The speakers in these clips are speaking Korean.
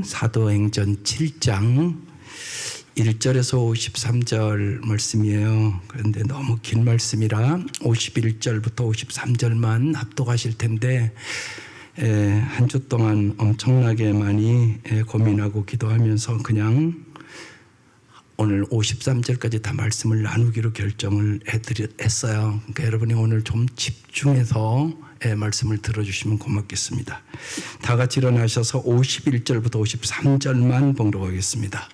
사도행전 7장 1절에서 53절 말씀이에요. 그런데 너무 긴 말씀이라 51절부터 53절만 합독하실 텐데 한 주 동안 엄청나게 많이 고민하고 기도하면서 그냥 오늘 53절까지 다 말씀을 나누기로 결정을 했어요. 그러니까 여러분이 오늘 좀 집중해서 말씀을 들어주시면 고맙겠습니다. 다 같이 일어나셔서 51절부터 53절만 봉독하겠습니다.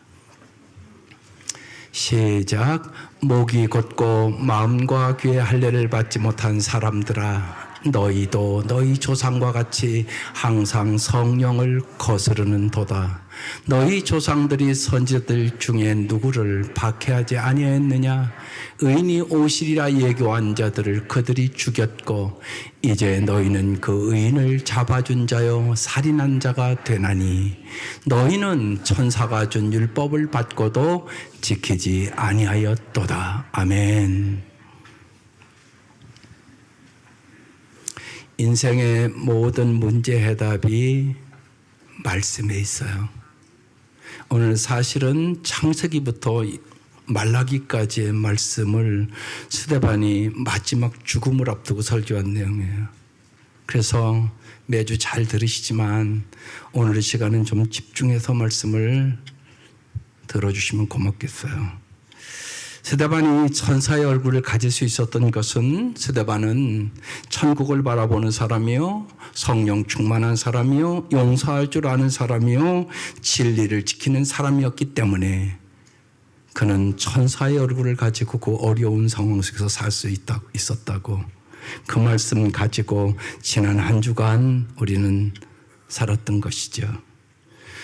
시작. 목이 곧고 마음과 귀의 할례를 받지 못한 사람들아, 너희도 너희 조상과 같이 항상 성령을 거스르는 도다. 너희 조상들이 선지자들 중에 누구를 박해하지 아니하였느냐? 의인이 오시리라 예고한 자들을 그들이 죽였고 이제 너희는 그 의인을 잡아준 자요 살인한 자가 되나니 너희는 천사가 준 율법을 받고도 지키지 아니하였도다. 아멘. 인생의 모든 문제 해답이 말씀에 있어요. 오늘 사실은 창세기부터 말라기까지의 말씀을 스데반이 마지막 죽음을 앞두고 설교한 내용이에요. 그래서 매주 잘 들으시지만 오늘의 시간은 좀 집중해서 말씀을 들어주시면 고맙겠어요. 스데반이 천사의 얼굴을 가질 수 있었던 것은 스데반은 천국을 바라보는 사람이요, 성령 충만한 사람이요, 용서할 줄 아는 사람이요, 진리를 지키는 사람이었기 때문에 그는 천사의 얼굴을 가지고 그 어려운 상황 속에서 살 수 있었다고, 그 말씀 가지고 지난 한 주간 우리는 살았던 것이죠.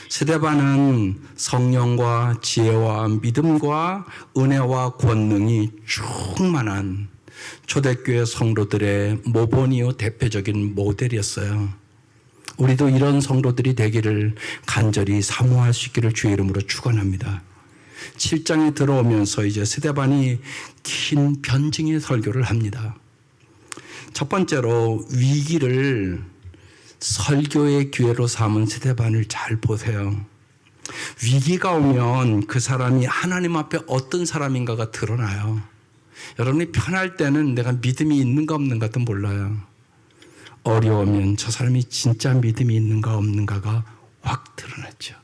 스데반은 성령과 지혜와 믿음과 은혜와 권능이 충만한 초대교회 성도들의 모본이요 대표적인 모델이었어요. 우리도 이런 성도들이 되기를 간절히 사모할 수 있기를 주의 이름으로 축원합니다. 7장에 들어오면서 이제 스데반이 긴 변증의 설교를 합니다. 첫 번째로 위기를 설교의 기회로 삼은 스데반을 잘 보세요. 위기가 오면 그 사람이 하나님 앞에 어떤 사람인가가 드러나요. 여러분이 편할 때는 내가 믿음이 있는가 없는가도 몰라요. 어려우면 저 사람이 진짜 믿음이 있는가 없는가가 확 드러났죠.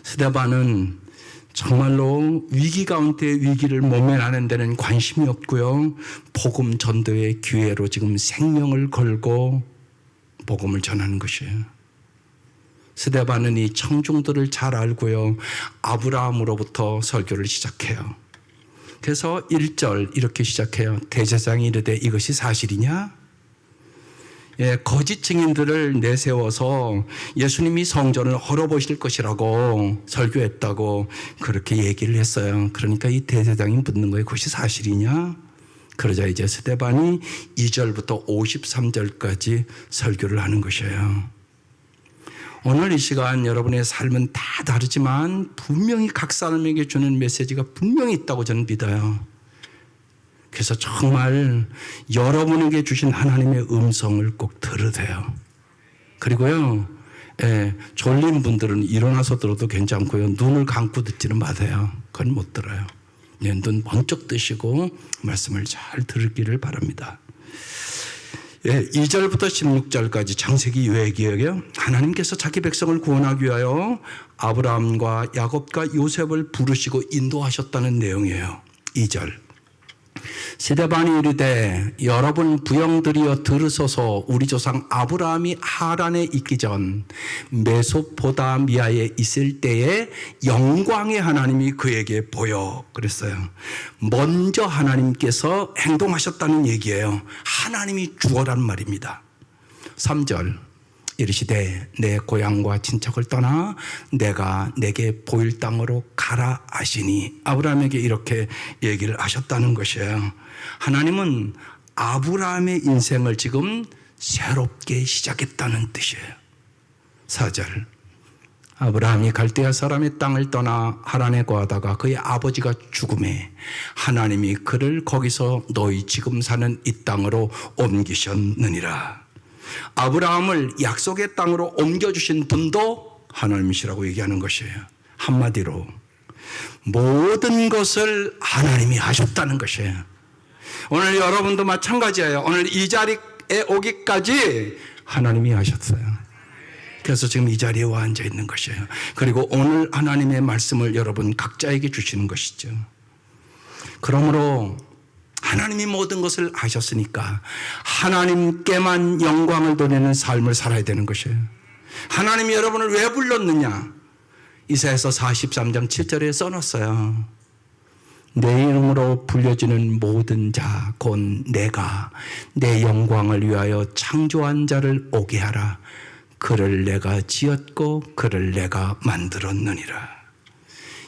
스데반은 정말로 위기 가운데 위기를 모면하는 데는 관심이 없고요. 복음 전도의 기회로 지금 생명을 걸고 복음을 전하는 것이에요. 스데반은 이 청중들을 잘 알고요. 아브라함으로부터 설교를 시작해요. 그래서 1절 이렇게 시작해요. 대제사장이 이르되 이것이 사실이냐? 거짓 증인들을 내세워서 예수님이 성전을 헐어보실 것이라고 설교했다고 그렇게 얘기를 했어요. 그러니까 이 대제사장이 묻는 거예요. 그것이 사실이냐? 그러자 이제 스데반이 2절부터 53절까지 설교를 하는 것이에요. 오늘 이 시간 여러분의 삶은 다 다르지만 분명히 각 사람에게 주는 메시지가 분명히 있다고 저는 믿어요. 그래서 정말 여러분에게 주신 하나님의 음성을 꼭 들으세요. 그리고요, 졸린 분들은 일어나서 들어도 괜찮고요. 눈을 감고 듣지는 마세요. 그건 못 들어요. 눈 번쩍 뜨시고 말씀을 잘 들기를 바랍니다. 2절부터 16절까지 창세기 요약이에요. 하나님께서 자기 백성을 구원하기 위하여 아브라함과 야곱과 요셉을 부르시고 인도하셨다는 내용이에요. 2절. 스데반이 이르되 여러분 부영들이여 들으소서. 우리 조상 아브라함이 하란에 있기 전 메소포다미아에 있을 때에 영광의 하나님이 그에게 보여 그랬어요. 먼저 하나님께서 행동하셨다는 얘기예요. 하나님이 주어란 말입니다. 3절. 이르시되 내 고향과 친척을 떠나 내가 내게 보일 땅으로 가라 하시니, 아브라함에게 이렇게 얘기를 하셨다는 것이에요. 하나님은 아브라함의 인생을 지금 새롭게 시작했다는 뜻이에요. 4절. 아브라함이 갈대아 사람의 땅을 떠나 하란에 거하다가 그의 아버지가 죽음에 하나님이 그를 거기서 너희 지금 사는 이 땅으로 옮기셨느니라. 아브라함을 약속의 땅으로 옮겨주신 분도 하나님이시라고 얘기하는 것이에요. 한마디로 모든 것을 하나님이 하셨다는 것이에요. 오늘 여러분도 마찬가지예요. 오늘 이 자리에 오기까지 하나님이 하셨어요. 그래서 지금 이 자리에 와 앉아 있는 것이에요. 그리고 오늘 하나님의 말씀을 여러분 각자에게 주시는 것이죠. 그러므로 하나님이 모든 것을 하셨으니까 하나님께만 영광을 돌리는 삶을 살아야 되는 것이에요. 하나님이 여러분을 왜 불렀느냐? 이사야서 43장 7절에 써놨어요. 내 이름으로 불려지는 모든 자 곧 내가 내 영광을 위하여 창조한 자를 오게 하라. 그를 내가 지었고 그를 내가 만들었느니라.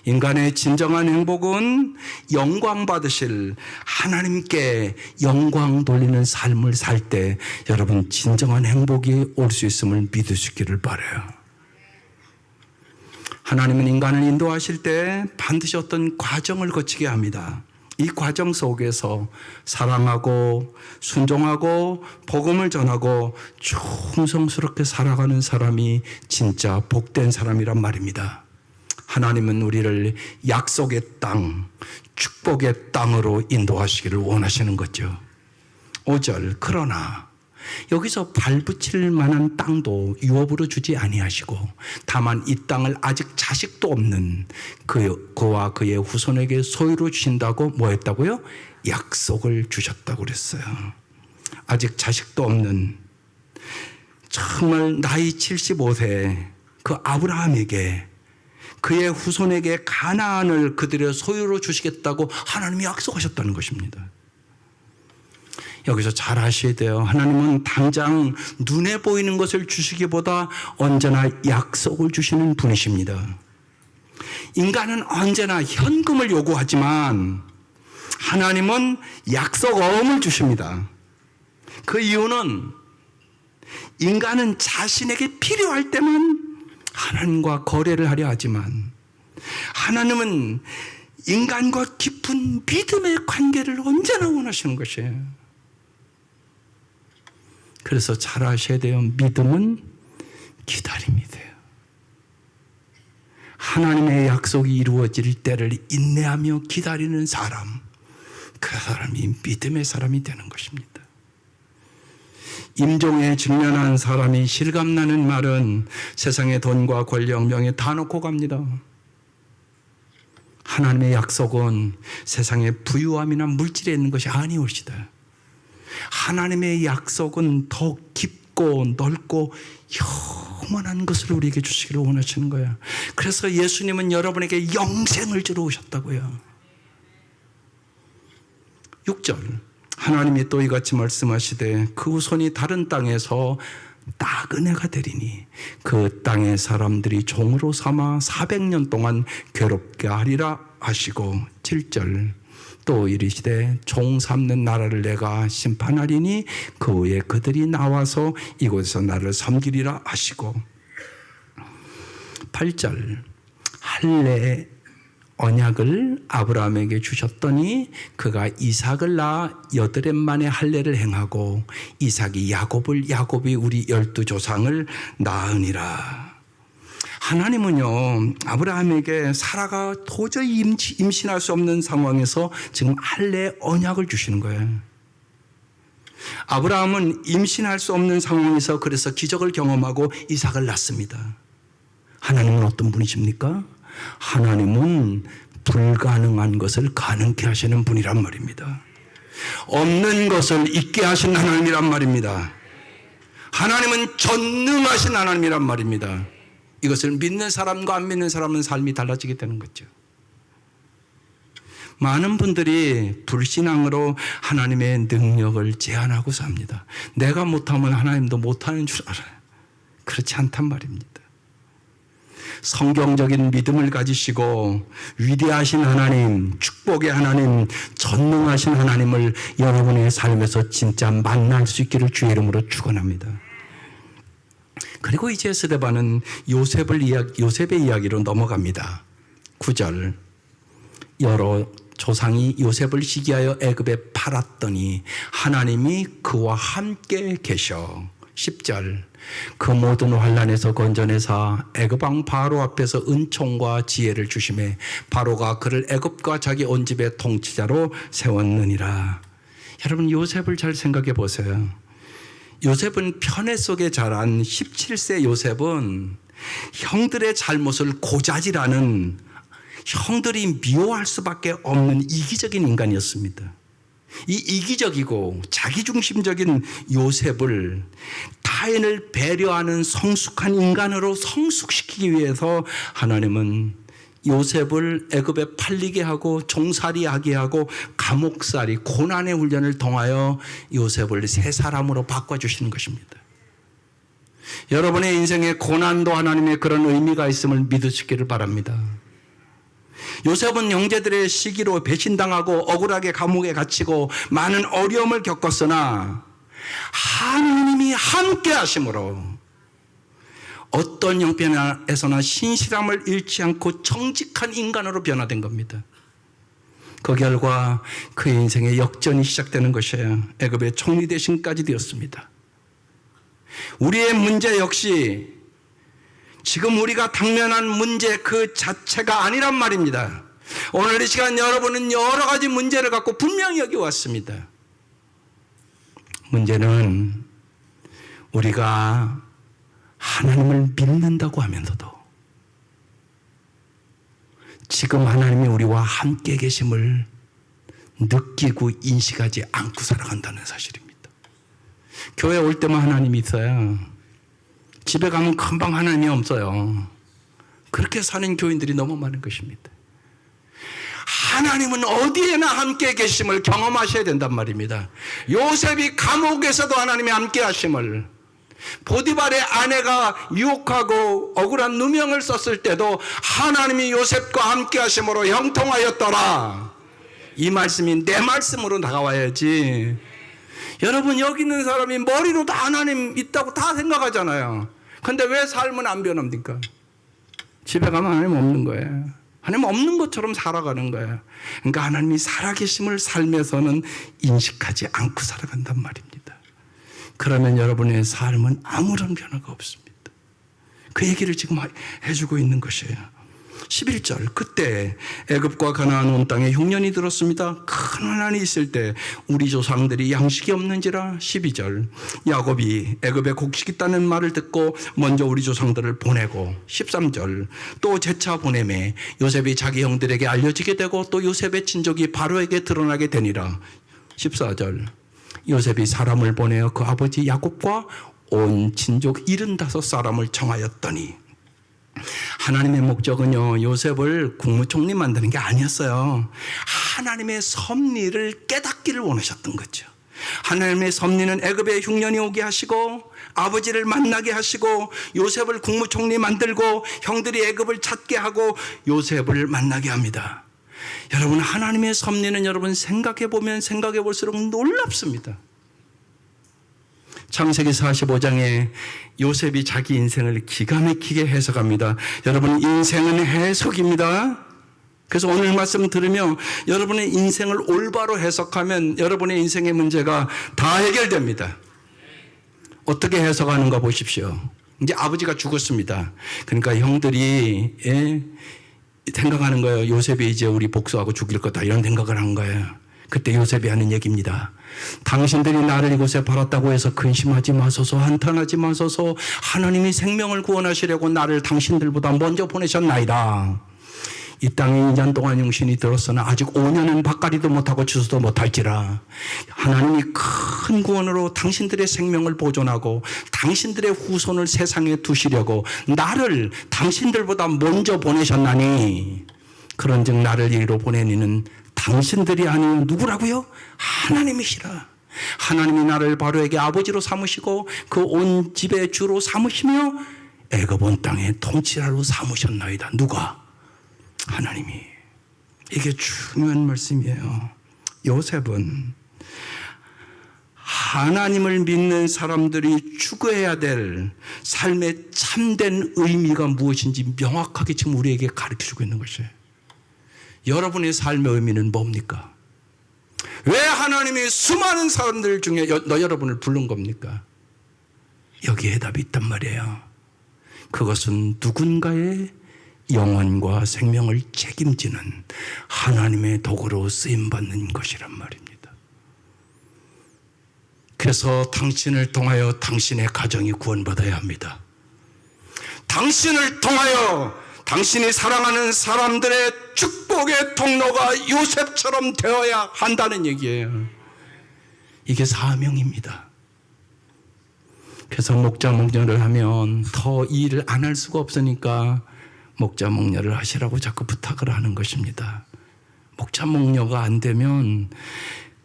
인간의 진정한 행복은 영광 받으실 하나님께 영광 돌리는 삶을 살 때 여러분 진정한 행복이 올 수 있음을 믿으시기를 바라요. 하나님은 인간을 인도하실 때 반드시 어떤 과정을 거치게 합니다. 이 과정 속에서 사랑하고 순종하고 복음을 전하고 충성스럽게 살아가는 사람이 진짜 복된 사람이란 말입니다. 하나님은 우리를 약속의 땅, 축복의 땅으로 인도하시기를 원하시는 거죠. 5절 그러나 여기서 발붙일 만한 땅도 유업으로 주지 아니하시고 다만 이 땅을 아직 자식도 없는 그와 그의 후손에게 소유로 주신다고 뭐 했다고요? 약속을 주셨다고 그랬어요. 아직 자식도 없는 정말 나이 75세 그 아브라함에게 그의 후손에게 가나안을 그들의 소유로 주시겠다고 하나님이 약속하셨다는 것입니다. 여기서 잘 아셔야 돼요. 하나님은 당장 눈에 보이는 것을 주시기보다 언제나 약속을 주시는 분이십니다. 인간은 언제나 현금을 요구하지만 하나님은 약속어음을 주십니다. 그 이유는 인간은 자신에게 필요할 때만 하나님과 거래를 하려 하지만 하나님은 인간과 깊은 믿음의 관계를 언제나 원하시는 것이에요. 그래서 잘 아셔야 돼요. 믿음은 기다림이 돼요. 하나님의 약속이 이루어질 때를 인내하며 기다리는 사람, 그 사람이 믿음의 사람이 되는 것입니다. 임종에 직면한 사람이 실감나는 말은 세상의 돈과 권력, 명예 다 놓고 갑니다. 하나님의 약속은 세상의 부유함이나 물질에 있는 것이 아니오시다. 하나님의 약속은 더 깊고 넓고 영원한 것을 우리에게 주시기를 원하시는 거야. 그래서 예수님은 여러분에게 영생을 주러 오셨다고요. 6절 하나님이 또 이같이 말씀하시되 그 후손이 다른 땅에서 나그네가 되리니 그 땅의 사람들이 종으로 삼아 400년 동안 괴롭게 하리라 하시고 7절 또 이르시되 종 삼는 나라를 내가 심판하리니 그 후에 그들이 나와서 이곳에서 나를 섬기리라 하시고 8절 할례 언약을 아브라함에게 주셨더니 그가 이삭을 낳아 8해 만에 할례를 행하고 이삭이 야곱이 우리 12조상을 낳으니라. 하나님은요 아브라함에게 사라가 도저히 임신할 수 없는 상황에서 지금 할례 언약을 주시는 거예요. 아브라함은 임신할 수 없는 상황에서 그래서 기적을 경험하고 이삭을 낳습니다. 하나님은 어떤 분이십니까? 하나님은 불가능한 것을 가능케 하시는 분이란 말입니다. 없는 것을 있게 하신 하나님이란 말입니다. 하나님은 전능하신 하나님이란 말입니다. 이것을 믿는 사람과 안 믿는 사람은 삶이 달라지게 되는 거죠. 많은 분들이 불신앙으로 하나님의 능력을 제한하고 삽니다. 내가 못하면 하나님도 못하는 줄 알아요. 그렇지 않단 말입니다. 성경적인 믿음을 가지시고 위대하신 하나님, 축복의 하나님, 전능하신 하나님을 여러분의 삶에서 진짜 만날 수 있기를 주의 이름으로 축원합니다. 그리고 이제 스데반은 요셉의 이야기로 넘어갑니다. 9절 여러 조상이 요셉을 시기하여 애굽에 팔았더니 하나님이 그와 함께 계셔 10절 그 모든 환난에서 건져내사 애굽 왕 바로 앞에서 은총과 지혜를 주심에 바로가 그를 애굽과 자기 온 집의 통치자로 세웠느니라. 여러분 요셉을 잘 생각해 보세요. 요셉은 편애 속에 자란 17세 요셉은 형들의 잘못을 고자질하는, 형들이 미워할 수밖에 없는 이기적인 인간이었습니다. 이 이기적이고 자기중심적인 요셉을 타인을 배려하는 성숙한 인간으로 성숙시키기 위해서 하나님은 요셉을 애굽에 팔리게 하고 종살이하게 하고 감옥살이, 고난의 훈련을 통하여 요셉을 새 사람으로 바꿔주시는 것입니다. 여러분의 인생에 고난도 하나님의 그런 의미가 있음을 믿으시기를 바랍니다. 요셉은 형제들의 시기로 배신당하고 억울하게 감옥에 갇히고 많은 어려움을 겪었으나 하나님이 함께 하심으로 어떤 형편에서나 신실함을 잃지 않고 정직한 인간으로 변화된 겁니다. 그 결과 그의 인생의 역전이 시작되는 것이에요. 애굽의 총리 대신까지 되었습니다. 우리의 문제 역시 지금 우리가 당면한 문제 그 자체가 아니란 말입니다. 오늘 이 시간 여러분은 여러 가지 문제를 갖고 분명히 여기 왔습니다. 문제는 우리가 하나님을 믿는다고 하면서도 지금 하나님이 우리와 함께 계심을 느끼고 인식하지 않고 살아간다는 사실입니다. 교회 올 때만 하나님이 있어요. 집에 가면 금방 하나님이 없어요. 그렇게 사는 교인들이 너무 많은 것입니다. 하나님은 어디에나 함께 계심을 경험하셔야 된단 말입니다. 요셉이 감옥에서도 하나님이 함께 하심을, 보디발의 아내가 유혹하고 억울한 누명을 썼을 때도 하나님이 요셉과 함께 하심으로 형통하였더라. 이 말씀이 내 말씀으로 다가와야지. 여러분 여기 있는 사람이 머리로 다 하나님 있다고 다 생각하잖아요. 근데 왜 삶은 안 변합니까? 집에 가면 하나님 없는 거예요. 하나님 없는 것처럼 살아가는 거예요. 그러니까 하나님이 살아계심을 삶에서는 인식하지 않고 살아간단 말입니다. 그러면 여러분의 삶은 아무런 변화가 없습니다. 그 얘기를 지금 해주고 있는 것이에요. 11절 그때 애굽과 가나안 온 땅에 흉년이 들었습니다. 큰 환난이 있을 때 우리 조상들이 양식이 없는지라. 12절 야곱이 애굽에 곡식 있다는 말을 듣고 먼저 우리 조상들을 보내고. 13절 또 재차 보내매 요셉이 자기 형들에게 알려지게 되고 또 요셉의 친족이 바로에게 드러나게 되니라. 14절 요셉이 사람을 보내어 그 아버지 야곱과 온 친족 75사람을 청하였더니. 하나님의 목적은요, 요셉을 국무총리 만드는 게 아니었어요. 하나님의 섭리를 깨닫기를 원하셨던 거죠. 하나님의 섭리는 애굽에 흉년이 오게 하시고 아버지를 만나게 하시고 요셉을 국무총리 만들고 형들이 애굽을 찾게 하고 요셉을 만나게 합니다. 여러분 하나님의 섭리는 여러분 생각해 보면 생각해 볼수록 놀랍습니다. 창세기 45장에 요셉이 자기 인생을 기가 막히게 해석합니다. 여러분 인생은 해석입니다. 그래서 오늘 말씀 들으며 여러분의 인생을 올바로 해석하면 여러분의 인생의 문제가 다 해결됩니다. 어떻게 해석하는가 보십시오. 이제 아버지가 죽었습니다. 그러니까 형들이 생각하는 거예요. 요셉이 이제 우리 복수하고 죽일 거다 이런 생각을 한 거예요. 그때 요셉이 하는 얘기입니다. 당신들이 나를 이곳에 팔았다고 해서 근심하지 마소서, 한탄하지 마소서. 하나님이 생명을 구원하시려고 나를 당신들보다 먼저 보내셨나이다. 이 땅에 2년 동안 용신이 들었으나 아직 5년은 밭갈이도 못하고 추수도 못할지라. 하나님이 큰 구원으로 당신들의 생명을 보존하고 당신들의 후손을 세상에 두시려고 나를 당신들보다 먼저 보내셨나니 그런즉 나를 이리로 보내니는 당신들이 아니요 누구라고요? 하나님이시라. 하나님이 나를 바로에게 아버지로 삼으시고 그 온 집의 주로 삼으시며 애굽 온 땅의 통치자로 삼으셨나이다. 누가? 하나님이. 이게 중요한 말씀이에요. 요셉은 하나님을 믿는 사람들이 추구해야 될 삶의 참된 의미가 무엇인지 명확하게 지금 우리에게 가르쳐주고 있는 것이에요. 여러분의 삶의 의미는 뭡니까? 왜 하나님이 수많은 사람들 중에 여러분을 부른 겁니까? 여기에 답이 있단 말이에요. 그것은 누군가의 영혼과 생명을 책임지는 하나님의 도구로 쓰임받는 것이란 말입니다. 그래서 당신을 통하여 당신의 가정이 구원받아야 합니다. 당신을 통하여 당신이 사랑하는 사람들의 축복의 통로가 요셉처럼 되어야 한다는 얘기예요. 이게 사명입니다. 그래서 목자 목녀를 하면 더 이 일을 안 할 수가 없으니까 목자 목녀를 하시라고 자꾸 부탁을 하는 것입니다. 목자 목녀가 안 되면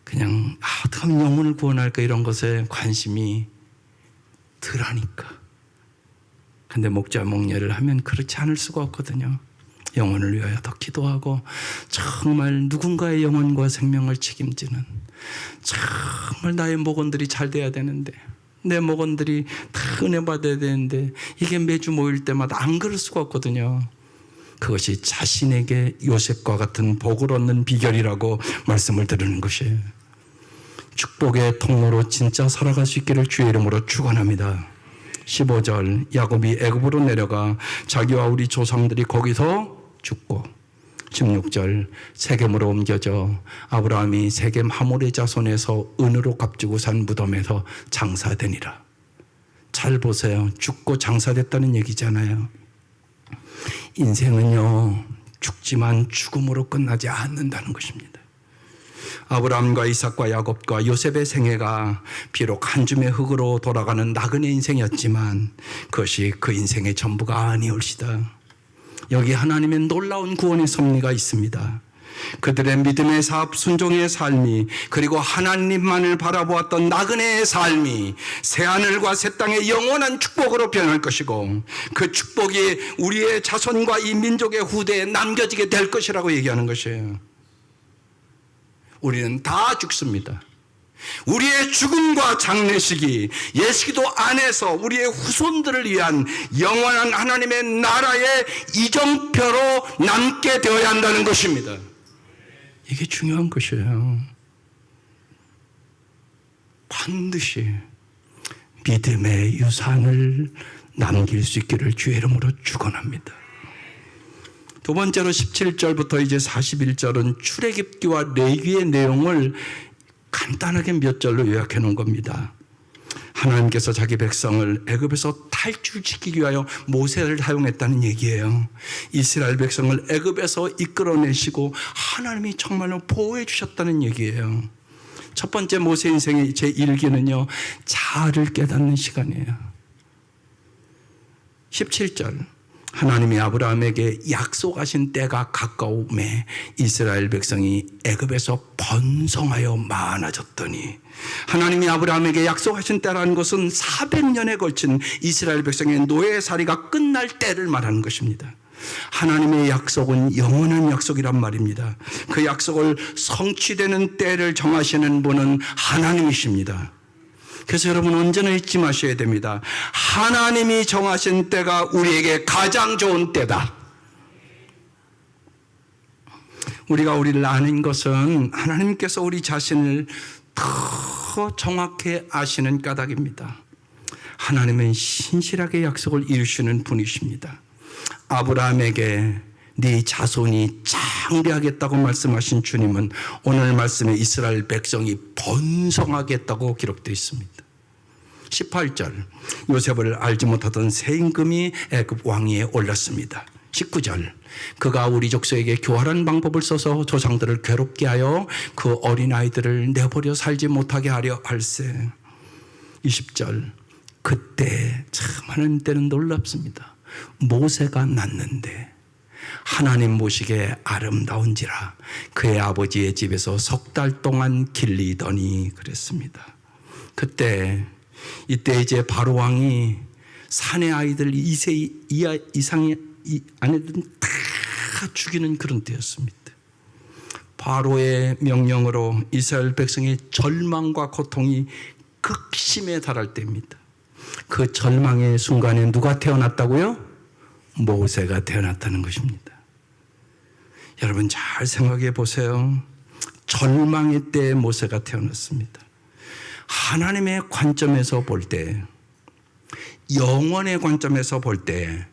그냥 어떻게 하면 영혼을 구원할까 이런 것에 관심이 덜하니까. 근데 목자 목녀를 하면 그렇지 않을 수가 없거든요. 영혼을 위하여 더 기도하고 정말 누군가의 영혼과 생명을 책임지는, 정말 나의 목원들이 잘 돼야 되는데, 내 목원들이 다 은혜 받아야 되는데 이게 매주 모일 때마다 안 그럴 수가 없거든요. 그것이 자신에게 요셉과 같은 복을 얻는 비결이라고 말씀을 드리는 것이에요. 축복의 통로로 진짜 살아갈 수 있기를 주의 이름으로 축원합니다. 15절, 야곱이 애굽으로 내려가 자기와 우리 조상들이 거기서 죽고, 16절, 세겜으로 옮겨져 아브라함이 세겜 하몰의 자손에서 은으로 값주고 산 무덤에서 장사되니라. 잘 보세요. 죽고 장사됐다는 얘기잖아요. 인생은요, 죽지만 죽음으로 끝나지 않는다는 것입니다. 아브라함과 이삭과 야곱과 요셉의 생애가 비록 한 줌의 흙으로 돌아가는 나그네 인생이었지만 그것이 그 인생의 전부가 아니올시다. 여기 하나님의 놀라운 구원의 섭리가 있습니다. 그들의 믿음의 사업, 순종의 삶이, 그리고 하나님만을 바라보았던 나그네의 삶이 새하늘과 새 땅의 영원한 축복으로 변할 것이고, 그 축복이 우리의 자손과 이 민족의 후대에 남겨지게 될 것이라고 얘기하는 것이에요. 우리는 다 죽습니다. 우리의 죽음과 장례식이 예수기도 안에서 우리의 후손들을 위한 영원한 하나님의 나라의 이정표로 남게 되어야 한다는 것입니다. 이게 중요한 것이에요. 반드시 믿음의 유산을 남길 수 있기를 주의 이름으로 축원합니다. 두 번째로 17절부터 이제 41절은 출애굽기와 레위기의 내용을 간단하게 몇 절로 요약해 놓은 겁니다. 하나님께서 자기 백성을 애굽에서 탈출시키기 위하여 모세를 사용했다는 얘기예요. 이스라엘 백성을 애굽에서 이끌어내시고 하나님이 정말로 보호해 주셨다는 얘기예요. 첫 번째 모세 인생의 제1기는요, 자아를 깨닫는 시간이에요. 17절, 하나님이 아브라함에게 약속하신 때가 가까움에 이스라엘 백성이 애굽에서 번성하여 많아졌더니, 하나님이 아브라함에게 약속하신 때라는 것은 400년에 걸친 이스라엘 백성의 노예살이가 끝날 때를 말하는 것입니다. 하나님의 약속은 영원한 약속이란 말입니다. 그 약속을 성취되는 때를 정하시는 분은 하나님이십니다. 그래서 여러분 언제나 잊지 마셔야 됩니다. 하나님이 정하신 때가 우리에게 가장 좋은 때다. 우리가 우리를 아는 것은 하나님께서 우리 자신을 더 정확히 아시는 까닭입니다. 하나님은 신실하게 약속을 이루시는 분이십니다. 아브라함에게 네 자손이 장대하겠다고 말씀하신 주님은 오늘 말씀에 이스라엘 백성이 번성하겠다고 기록되어 있습니다. 18절, 요셉을 알지 못하던 새 임금이 애굽 왕위에 올랐습니다. 19절, 그가 우리 족속에게 교활한 방법을 써서 조상들을 괴롭게 하여 그 어린아이들을 내버려 살지 못하게 하려 할세. 20절, 그때 참 하나님 때는 놀랍습니다. 모세가 낳는데 하나님 보시기에 아름다운지라 그의 아버지의 집에서 3달 동안 길리더니 그랬습니다. 이때 이제 바로 왕이 사내 아이들 2세 이상의 아내들은 다 죽이는 그런 때였습니다. 바로의 명령으로 이스라엘 백성의 절망과 고통이 극심에 달할 때입니다. 그 절망의 순간에 누가 태어났다고요? 모세가 태어났다는 것입니다. 여러분 잘 생각해 보세요. 절망의 때에 모세가 태어났습니다. 하나님의 관점에서 볼 때 영원의 관점에서 볼 때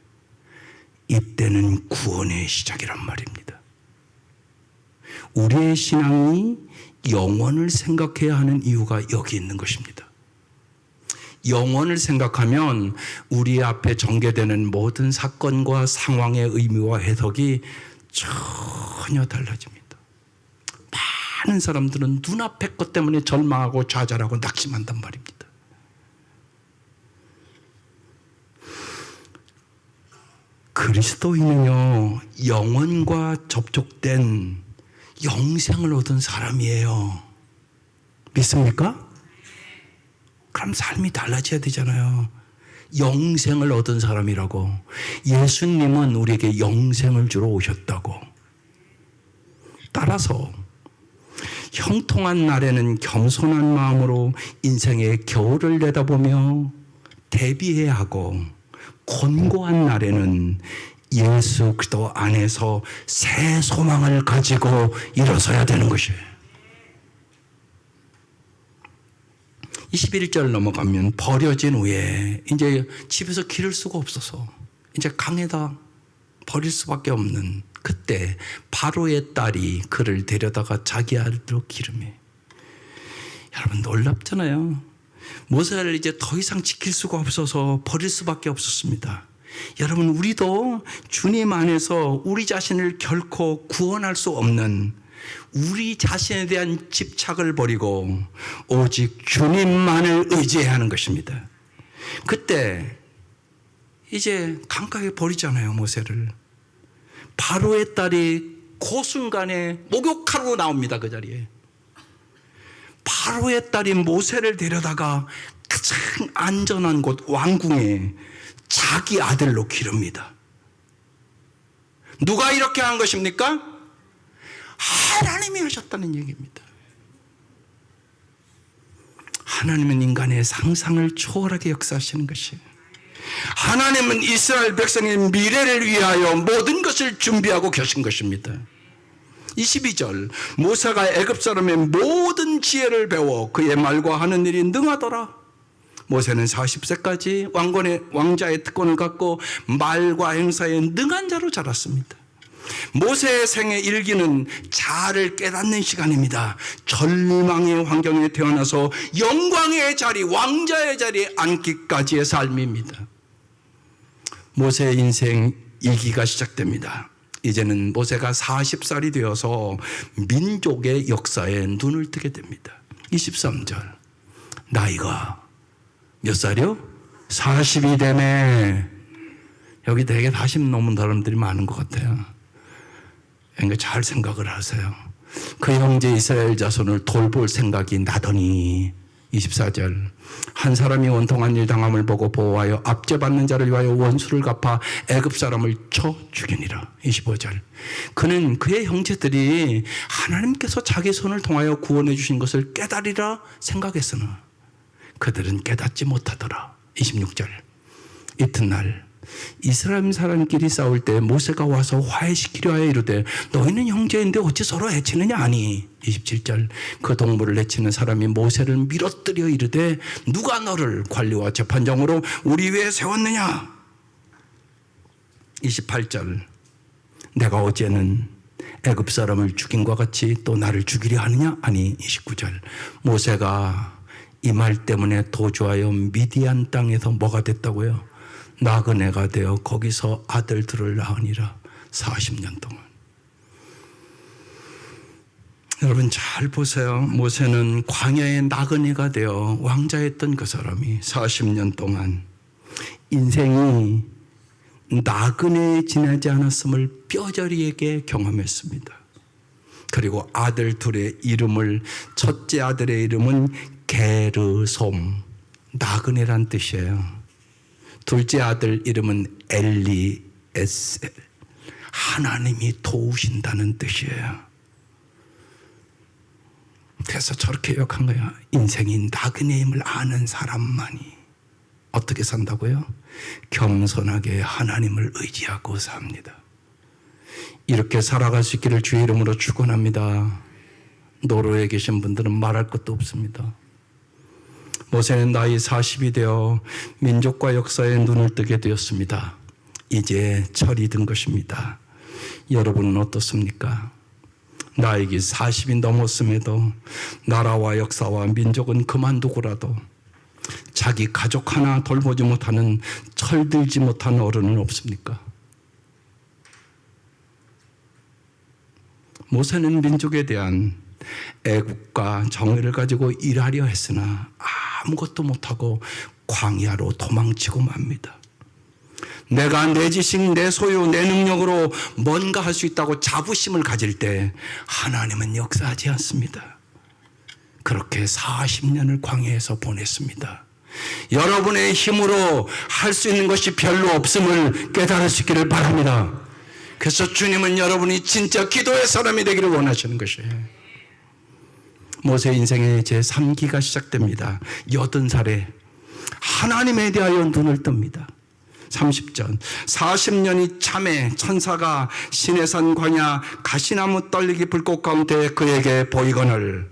이때는 구원의 시작이란 말입니다. 우리의 신앙이 영원을 생각해야 하는 이유가 여기 있는 것입니다. 영원을 생각하면 우리 앞에 전개되는 모든 사건과 상황의 의미와 해석이 전혀 달라집니다. 많은 사람들은 눈앞의 것 때문에 절망하고 좌절하고 낙심한단 말입니다. 그리스도인은요, 영원과 접촉된 영생을 얻은 사람이에요. 믿습니까? 그럼 삶이 달라져야 되잖아요. 영생을 얻은 사람이라고. 예수님은 우리에게 영생을 주러 오셨다고. 따라서 형통한 날에는 겸손한 마음으로 인생의 겨울을 내다보며 대비해야 하고, 곤고한 날에는 예수 그리스도 안에서 새 소망을 가지고 일어서야 되는 것이에요. 21절 넘어가면 버려진 후에 이제 집에서 기를 수가 없어서 이제 강에다 버릴 수밖에 없는 그때 바로의 딸이 그를 데려다가 자기 아들로 기름해. 여러분 놀랍잖아요. 모세를 이제 더 이상 지킬 수가 없어서 버릴 수밖에 없었습니다. 여러분 우리도 주님 안에서 우리 자신을 결코 구원할 수 없는 우리 자신에 대한 집착을 버리고 오직 주님만을 의지해야 하는 것입니다. 그때 이제 강가에 버리잖아요, 모세를. 바로의 딸이 그 순간에 목욕하러 나옵니다. 그 자리에 바로의 딸이 모세를 데려다가 가장 안전한 곳 왕궁에 자기 아들로 기릅니다. 누가 이렇게 한 것입니까? 하나님이 하셨다는 얘기입니다. 하나님은 인간의 상상을 초월하게 역사하시는 것이에요. 하나님은 이스라엘 백성의 미래를 위하여 모든 것을 준비하고 계신 것입니다. 22절 모세가 애굽 사람의 모든 지혜를 배워 그의 말과 하는 일이 능하더라. 모세는 40세까지 왕자의 특권을 갖고 말과 행사에 능한 자로 자랐습니다. 모세의 생애 일기는 자아를 깨닫는 시간입니다. 절망의 환경에 태어나서 영광의 자리, 왕자의 자리에 앉기까지의 삶입니다. 모세의 인생 일기가 시작됩니다. 이제는 모세가 40살이 되어서 민족의 역사에 눈을 뜨게 됩니다. 23절 나이가 몇 살이요? 40이 되네. 여기 되게 40 넘은 사람들이 많은 것 같아요. 그러니까 잘 생각을 하세요. 그 형제 이스라엘 자손을 돌볼 생각이 나더니 24절 한 사람이 원통한 일 당함을 보고 보호하여 압제받는 자를 위하여 원수를 갚아 애굽 사람을 쳐 죽이니라. 25절 그는 그의 형제들이 하나님께서 자기 손을 통하여 구원해 주신 것을 깨달으리라 생각했으나 그들은 깨닫지 못하더라. 26절 이튿날 이스라엘 사람끼리 싸울 때 모세가 와서 화해시키려 하여 이르되 너희는 형제인데 어찌 서로 해치느냐 하니 27절 그 동물을 해치는 사람이 모세를 밀어뜨려 이르되 누가 너를 관리와 재판장으로 우리 위에 세웠느냐. 28절 내가 어제는 애굽 사람을 죽인과 같이 또 나를 죽이려 하느냐 아니. 29절 모세가 이 말 때문에 도주하여 미디안 땅에서 뭐가 됐다고요? 나그네가 되어 거기서 아들들을 낳으니라. 40년 동안. 여러분 잘 보세요. 모세는 광야의 나그네가 되어 왕자였던 그 사람이 40년 동안 인생이 나그네에 지나지 않았음을 뼈저리게 경험했습니다. 그리고 아들 둘의 이름을 첫째 아들의 이름은 게르솜 나그네란 뜻이에요. 둘째 아들 이름은 엘리에셀 하나님이 도우신다는 뜻이에요. 그래서 저렇게 욕한 거예요. 인생이 나그네임을 아는 사람만이 어떻게 산다고요? 겸손하게 하나님을 의지하고 삽니다. 이렇게 살아갈 수 있기를 주의 이름으로 축원합니다. 노로에 계신 분들은 말할 것도 없습니다. 모세는 나이 40이 되어 민족과 역사에 눈을 뜨게 되었습니다. 이제 철이 든 것입니다. 여러분은 어떻습니까? 나이가 40이 넘었음에도 나라와 역사와 민족은 그만두고라도 자기 가족 하나 돌보지 못하는 철들지 못한 어른은 없습니까? 모세는 민족에 대한 애국과 정의를 가지고 일하려 했으나 아무것도 못하고 광야로 도망치고 맙니다. 내가 내 지식, 내 소유, 내 능력으로 뭔가 할 수 있다고 자부심을 가질 때 하나님은 역사하지 않습니다. 그렇게 40년을 광야에서 보냈습니다. 여러분의 힘으로 할 수 있는 것이 별로 없음을 깨달을 수 있기를 바랍니다. 그래서 주님은 여러분이 진짜 기도의 사람이 되기를 원하시는 것이에요. 모세 인생의 제3기가 시작됩니다. 80살에 하나님에 대하여 눈을 뜹니다. 30절 40년이 참에 천사가 시내산 광야 가시나무 떨리기 불꽃 가운데 그에게 보이거늘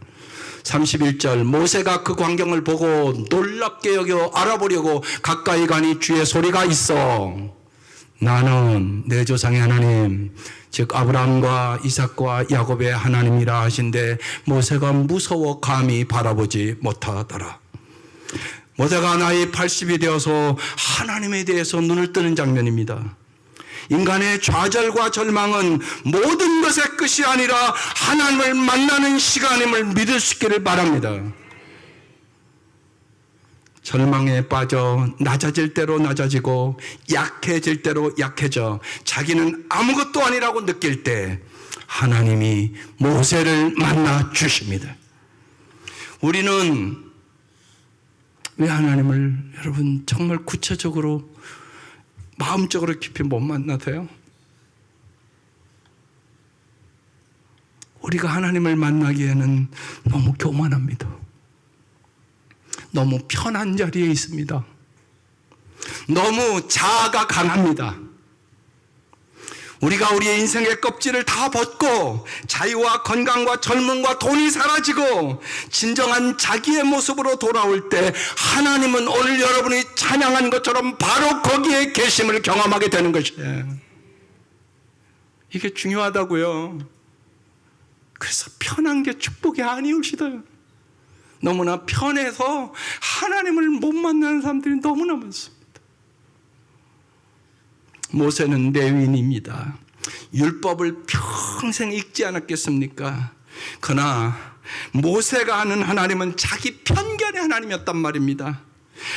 31절 모세가 그 광경을 보고 놀랍게 여겨 알아보려고 가까이 가니 주의 소리가 있어 나는 내 조상의 하나님 즉 아브라함과 이삭과 야곱의 하나님이라 하신데 모세가 무서워 감히 바라보지 못하더라. 모세가 나이 80이 되어서 하나님에 대해서 눈을 뜨는 장면입니다. 인간의 좌절과 절망은 모든 것의 끝이 아니라 하나님을 만나는 시간임을 믿을 수 있기를 바랍니다. 절망에 빠져 낮아질 대로 낮아지고 약해질 대로 약해져 자기는 아무것도 아니라고 느낄 때 하나님이 모세를 만나 주십니다. 우리는 왜 하나님을 여러분 정말 구체적으로 마음적으로 깊이 못 만나세요? 우리가 하나님을 만나기에는 너무 교만합니다. 너무 편한 자리에 있습니다. 너무 자아가 강합니다. 우리가 우리의 인생의 껍질을 다 벗고 자유와 건강과 젊음과 돈이 사라지고 진정한 자기의 모습으로 돌아올 때 하나님은 오늘 여러분이 찬양한 것처럼 바로 거기에 계심을 경험하게 되는 것이에요. 이게 중요하다고요. 그래서 편한 게 축복이 아니옵시다. 너무나 편해서 하나님을 못 만나는 사람들이 너무나 많습니다. 모세는 레위인입니다. 율법을 평생 읽지 않았겠습니까? 그러나 모세가 아는 하나님은 자기 편견의 하나님이었단 말입니다.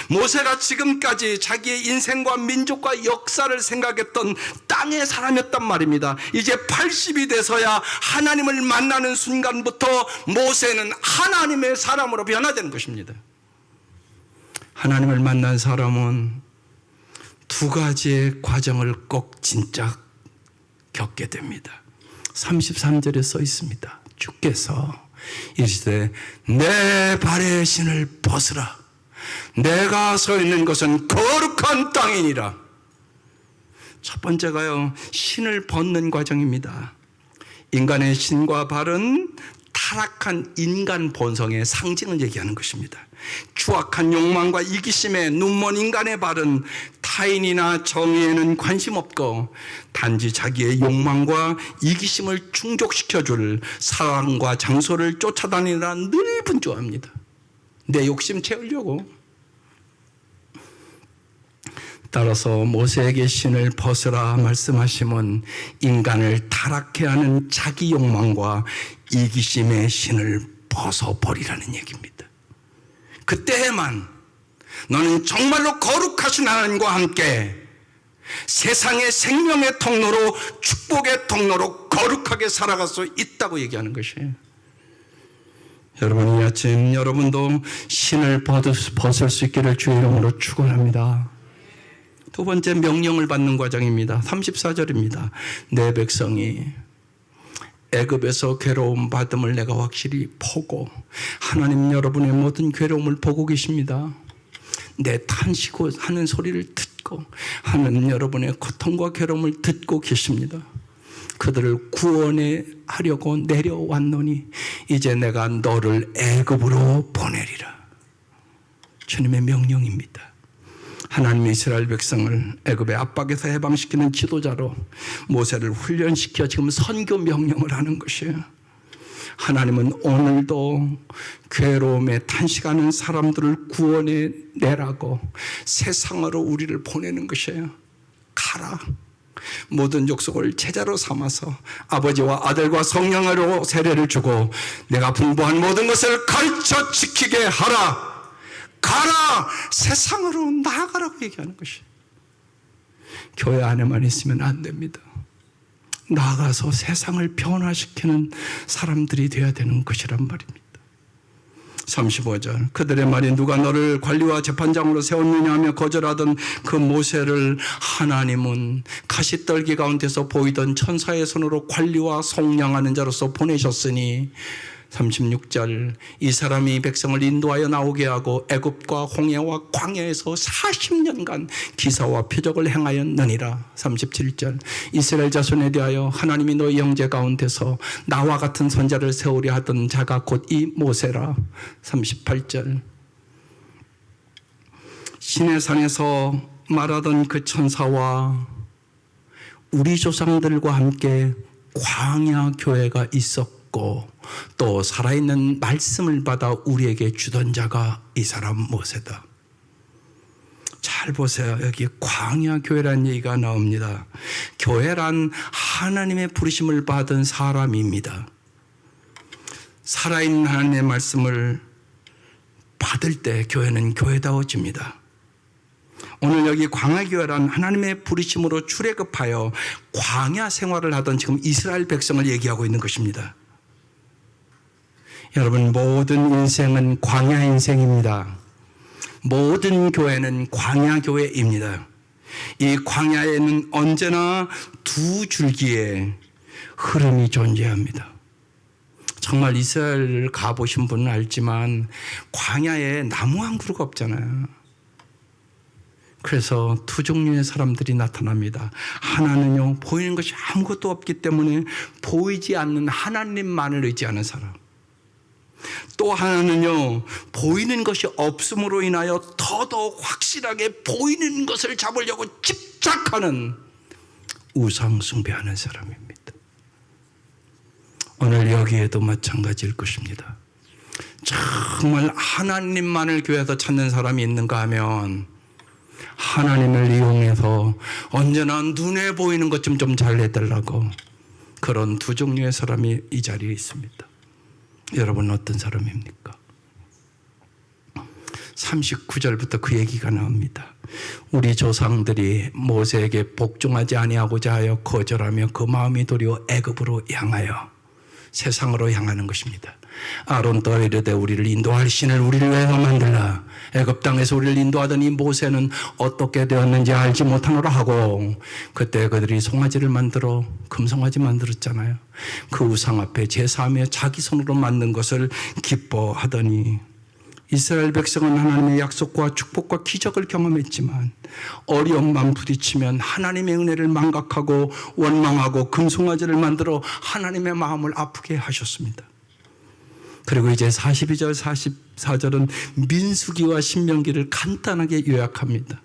모세가 지금까지 자기의 인생과 민족과 역사를 생각했던 땅의 사람이었단 말입니다. 이제 80이 돼서야 하나님을 만나는 순간부터 모세는 하나님의 사람으로 변화되는 것입니다. 하나님을 만난 사람은 두 가지의 과정을 꼭 진짜 겪게 됩니다. 33절에 써 있습니다. 주께서 이르시되 내 발의 신을 벗으라. 내가 서 있는 것은 거룩한 땅이니라. 첫 번째가요, 신을 벗는 과정입니다. 인간의 신과 발은 타락한 인간 본성의 상징을 얘기하는 것입니다. 추악한 욕망과 이기심에 눈먼 인간의 발은 타인이나 정의에는 관심 없고 단지 자기의 욕망과 이기심을 충족시켜줄 사랑과 장소를 쫓아다니느라 늘 분주합니다. 내 욕심 채우려고. 따라서 모세에게 신을 벗으라 말씀하심은 인간을 타락해 하는 자기 욕망과 이기심의 신을 벗어버리라는 얘기입니다. 그때에만 너는 정말로 거룩하신 하나님과 함께 세상의 생명의 통로로 축복의 통로로 거룩하게 살아갈 수 있다고 얘기하는 것이에요. 여러분, 이 아침 여러분도 신을 벗을 수 있기를 주의 이름으로 축원합니다. 두 번째, 명령을 받는 과정입니다. 34절입니다. 내 백성이 애굽에서 괴로움 받음을 내가 확실히 보고, 하나님 여러분의 모든 괴로움을 보고 계십니다. 내 탄식고 하는 소리를 듣고 하나님 여러분의 고통과 괴로움을 듣고 계십니다. 그들을 구원해 하려고 내려왔노니 이제 내가 너를 애굽으로 보내리라. 주님의 명령입니다. 하나님이 이스라엘 백성을 애굽의 압박에서 해방시키는 지도자로 모세를 훈련시켜 지금 선교 명령을 하는 것이에요. 하나님은 오늘도 괴로움에 탄식하는 사람들을 구원해 내라고 세상으로 우리를 보내는 것이에요. 가라. 모든 족속을 제자로 삼아서 아버지와 아들과 성령으로 세례를 주고 내가 분부한 모든 것을 가르쳐 지키게 하라. 가라! 세상으로 나아가라고 얘기하는 것이. 교회 안에만 있으면 안 됩니다. 나아가서 세상을 변화시키는 사람들이 되어야 되는 것이란 말입니다. 35절 그들의 말이 누가 너를 관리와 재판장으로 세웠느냐 하며 거절하던 그 모세를 하나님은 가시떨기 가운데서 보이던 천사의 손으로 관리와 속량하는 자로서 보내셨으니 36절 이 사람이 백성을 인도하여 나오게 하고 애굽과 홍해와 광야에서 40년간 기사와 표적을 행하였느니라. 37절 이스라엘 자손에 대하여 하나님이 너희 형제 가운데서 나와 같은 선자를 세우려 하던 자가 곧 이 모세라. 38절 시내산에서 말하던 그 천사와 우리 조상들과 함께 광야 교회가 있었고 또 살아있는 말씀을 받아 우리에게 주던 자가 이 사람 모세다. 잘 보세요. 여기 광야 교회라는 얘기가 나옵니다. 교회란 하나님의 부르심을 받은 사람입니다. 살아있는 하나님의 말씀을 받을 때 교회는 교회다워집니다. 오늘 여기 광야교회란 하나님의 부르심으로 출애굽하여 광야 생활을 하던 지금 이스라엘 백성을 얘기하고 있는 것입니다. 여러분, 모든 인생은 광야 인생입니다. 모든 교회는 광야 교회입니다. 이 광야에는 언제나 두 줄기의 흐름이 존재합니다. 정말 이스라엘을 가보신 분은 알지만 광야에 나무 한 그루가 없잖아요. 그래서 두 종류의 사람들이 나타납니다. 하나는요, 보이는 것이 아무것도 없기 때문에 보이지 않는 하나님만을 의지하는 사람. 또 하나는요, 보이는 것이 없음으로 인하여 더더욱 확실하게 보이는 것을 잡으려고 집착하는 우상 숭배하는 사람입니다. 오늘 여기에도 마찬가지일 것입니다. 정말 하나님만을 교회에서 찾는 사람이 있는가 하면 하나님을 이용해서 언제나 눈에 보이는 것 좀 잘 해달라고 그런 두 종류의 사람이 이 자리에 있습니다. 여러분은 어떤 사람입니까? 39절부터 그 얘기가 나옵니다. 우리 조상들이 모세에게 복종하지 아니하고자 하여 거절하며 그 마음이 도리어 애굽으로 향하여 세상으로 향하는 것입니다. 아론 또 이르되 우리를 인도할 신을 우리를 왜 만들라. 애굽 땅에서 우리를 인도하던 이 모세는 어떻게 되었는지 알지 못하노라 하고 그때 그들이 송아지를 만들어 금송아지 만들었잖아요. 그 우상 앞에 제사하며 자기 손으로 만든 것을 기뻐하더니 이스라엘 백성은 하나님의 약속과 축복과 기적을 경험했지만 어려움만 부딪히면 하나님의 은혜를 망각하고 원망하고 금송아지를 만들어 하나님의 마음을 아프게 하셨습니다. 그리고 이제 42절 44절은 민수기와 신명기를 간단하게 요약합니다.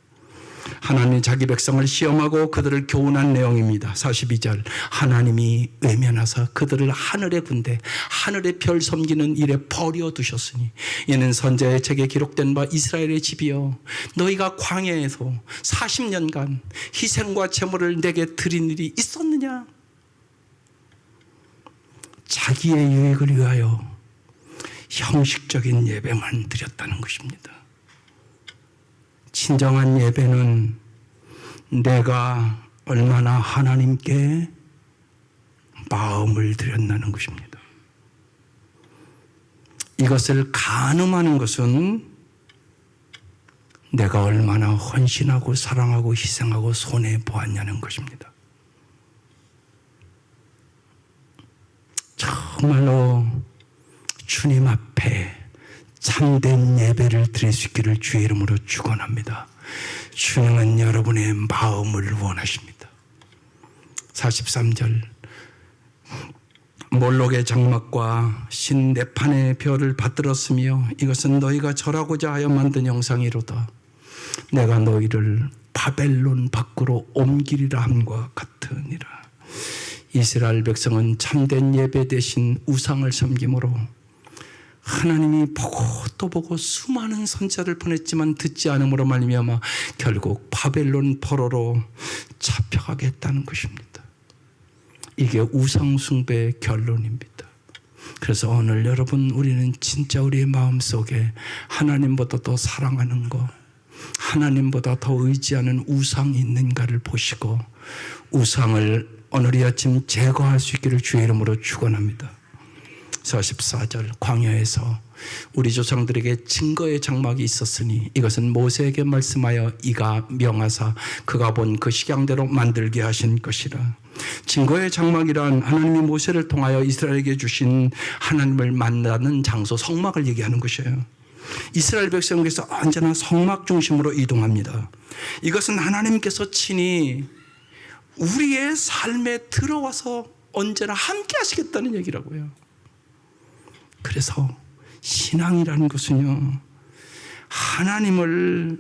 하나님이 자기 백성을 시험하고 그들을 교훈한 내용입니다. 42절 하나님이 외면하사 그들을 하늘의 군대 하늘의 별 섬기는 일에 버려두셨으니 이는 선지자의 책에 기록된 바 이스라엘의 집이여 너희가 광야에서 40년간 희생과 제물을 내게 드린 일이 있었느냐. 자기의 유익을 위하여 형식적인 예배만 드렸다는 것입니다. 진정한 예배는 내가 얼마나 하나님께 마음을 드렸다는 것입니다. 이것을 가늠하는 것은 내가 얼마나 헌신하고 사랑하고 희생하고 손해보았냐는 것입니다. 정말로 주님 앞에 참된 예배를 드릴 수 있기를 주의 이름으로 축원합니다. 주님은 여러분의 마음을 원하십니다. 43절 몰록의 장막과 신네판의 별을 받들었으며 이것은 너희가 절하고자 하여 만든 형상이로다. 내가 너희를 바벨론 밖으로 옮기리라 함과 같으니라. 이스라엘 백성은 참된 예배 대신 우상을 섬김으로 하나님이 보고 또 보고 수많은 선자를 보냈지만 듣지 않음으로 말미암아 결국 바벨론 포로로 잡혀가게 했다는 것입니다. 이게 우상 숭배의 결론입니다. 그래서 오늘 여러분, 우리는 진짜 우리의 마음속에 하나님보다 더 사랑하는 것, 하나님보다 더 의지하는 우상이 있는가를 보시고 우상을 오늘 이 아침 제거할 수 있기를 주의 이름으로 축원합니다. 44절 광야에서 우리 조상들에게 증거의 장막이 있었으니 이것은 모세에게 말씀하여 이가 명하사 그가 본 그 식양대로 만들게 하신 것이라. 증거의 장막이란 하나님이 모세를 통하여 이스라엘에게 주신 하나님을 만나는 장소, 성막을 얘기하는 것이에요. 이스라엘 백성께서 언제나 성막 중심으로 이동합니다. 이것은 하나님께서 친히 우리의 삶에 들어와서 언제나 함께 하시겠다는 얘기라고요. 그래서 신앙이라는 것은요, 하나님을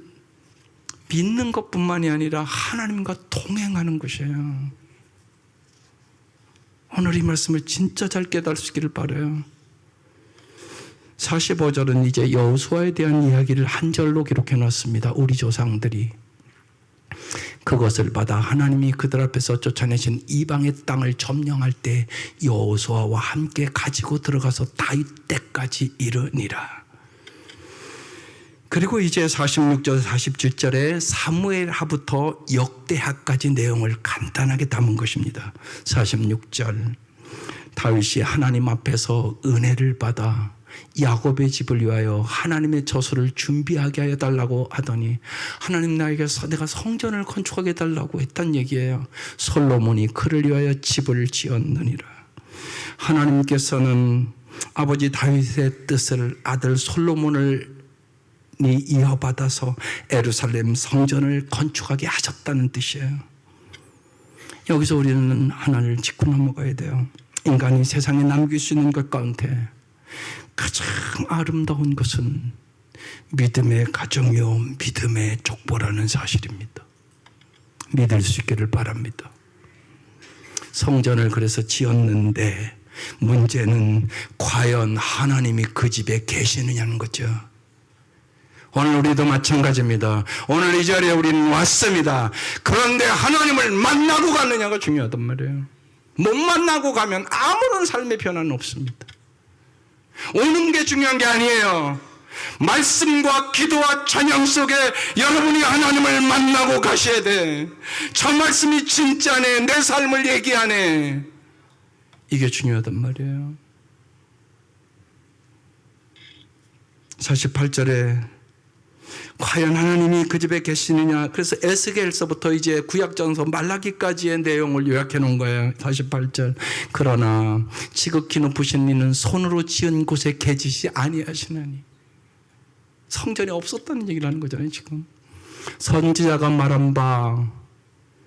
믿는 것뿐만이 아니라 하나님과 동행하는 것이에요. 오늘 이 말씀을 진짜 잘 깨달으시기를 바라요. 45절은 이제 여호수아에 대한 이야기를 한 절로 기록해 놨습니다. 우리 조상들이 그것을 받아 하나님이 그들 앞에서 쫓아내신 이방의 땅을 점령할 때 여호수아와 함께 가지고 들어가서 다윗 때까지 이르니라. 그리고 이제 46절 47절에 사무엘하부터 역대하까지 내용을 간단하게 담은 것입니다. 46절 다윗이 하나님 앞에서 은혜를 받아 야곱의 집을 위하여 하나님의 저수를 준비하게 하여 달라고 하더니 하나님 나에게서 내가 성전을 건축하게 해달라고 했단 얘기예요. 솔로몬이 그를 위하여 집을 지었느니라. 하나님께서는 아버지 다윗의 뜻을 아들 솔로몬을 이어받아서 예루살렘 성전을 건축하게 하셨다는 뜻이에요. 여기서 우리는 하나를 짚고 넘어가야 돼요. 인간이 세상에 남길 수 있는 것 가운데 가장 아름다운 것은 믿음의 가정이요 믿음의 족보라는 사실입니다. 믿을 수 있기를 바랍니다. 성전을 그래서 지었는데 문제는 과연 하나님이 그 집에 계시느냐는 거죠. 오늘 우리도 마찬가지입니다. 오늘 이 자리에 우리는 왔습니다. 그런데 하나님을 만나고 가느냐가 중요하단 말이에요. 못 만나고 가면 아무런 삶의 변화는 없습니다. 오는 게 중요한 게 아니에요. 말씀과 기도와 찬양 속에 여러분이 하나님을 만나고 가셔야 돼. 저 말씀이 진짜네, 내 삶을 얘기하네. 이게 중요하단 말이에요. 48절에 과연 하나님이 그 집에 계시느냐. 그래서 에스겔서부터 이제 구약전서 말라기까지의 내용을 요약해 놓은 거예요. 48절. 그러나 지극히 높으신 이는 손으로 지은 곳에 계시지 아니하시나니. 성전이 없었다는 얘기를 하는 거잖아요. 지금 선지자가 말한 바